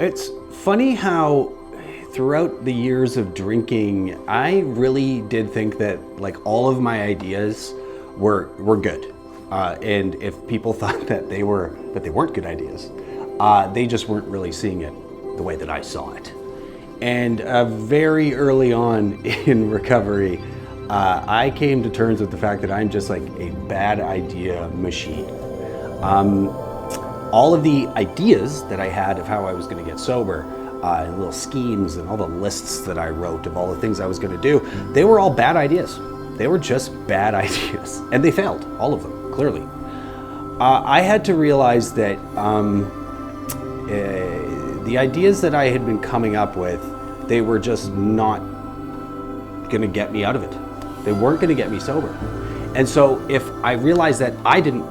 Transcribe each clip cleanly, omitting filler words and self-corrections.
It's funny how throughout the years of drinking, I really did think that like all of my ideas were good. And if people thought that they weren't good ideas, they just weren't really seeing it the way that I saw it. And very early on in recovery, I came to terms with the fact that I'm just like a bad idea machine. All of the ideas that I had of how I was going to get sober, and little schemes and all the lists that I wrote of all the things I was going to do, they were all bad ideas. They were just bad ideas, and they failed, all of them, clearly. I had to realize that the ideas that I had been coming up with, they were just not going to get me out of it. They weren't going to get me sober. And so if I realized that I didn't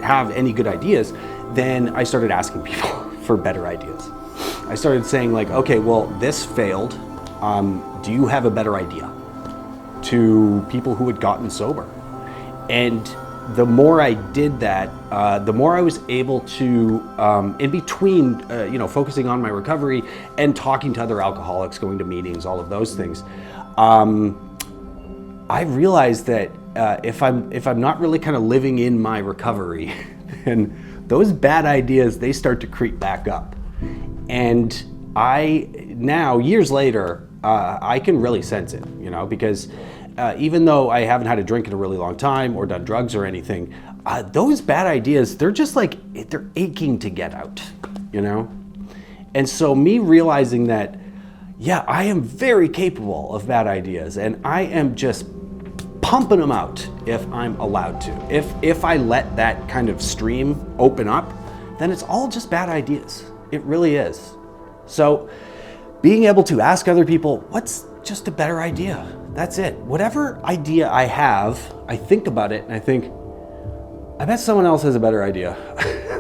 have any good ideas, then I started asking people for better ideas. I started saying like, okay, well, this failed. Do you have a better idea? To people who had gotten sober. And the more I did that, the more I was able to, in between, focusing on my recovery and talking to other alcoholics, going to meetings, all of those things, I realized that if I'm not really kind of living in my recovery, then those bad ideas, they start to creep back up. And I now, years later, I can really sense it, because even though I haven't had a drink in a really long time or done drugs or anything, those bad ideas, they're just like, they're aching to get out, And so me realizing that, yeah, I am very capable of bad ideas and I am just pumping them out if I'm allowed to. If I let that kind of stream open up, then it's all just bad ideas. It really is. So being able to ask other people, what's just a better idea? That's it. Whatever idea I have, I think about it and I think, I bet someone else has a better idea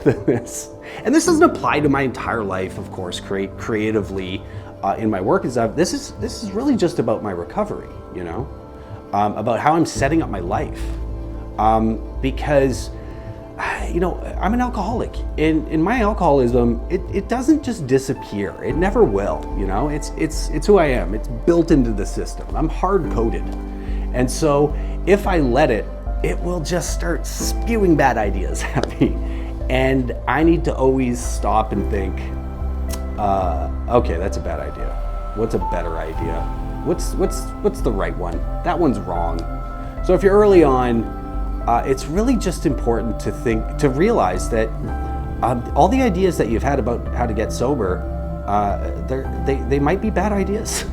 than this. And this doesn't apply to my entire life, of course, creatively in my work and stuff. This is really just about my recovery, about how I'm setting up my life. Because, I'm an alcoholic. In my alcoholism, it doesn't just disappear. It never will, It's who I am. It's built into the system. I'm hard-coded. And so if I let it, it will just start spewing bad ideas at me. And I need to always stop and think, okay, that's a bad idea. What's a better idea? What's the right one? That one's wrong. So if you're early on, it's really just important to realize that all the ideas that you've had about how to get sober, they might be bad ideas.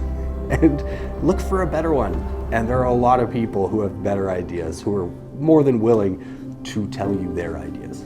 And look for a better one. And there are a lot of people who have better ideas, who are more than willing to tell you their ideas.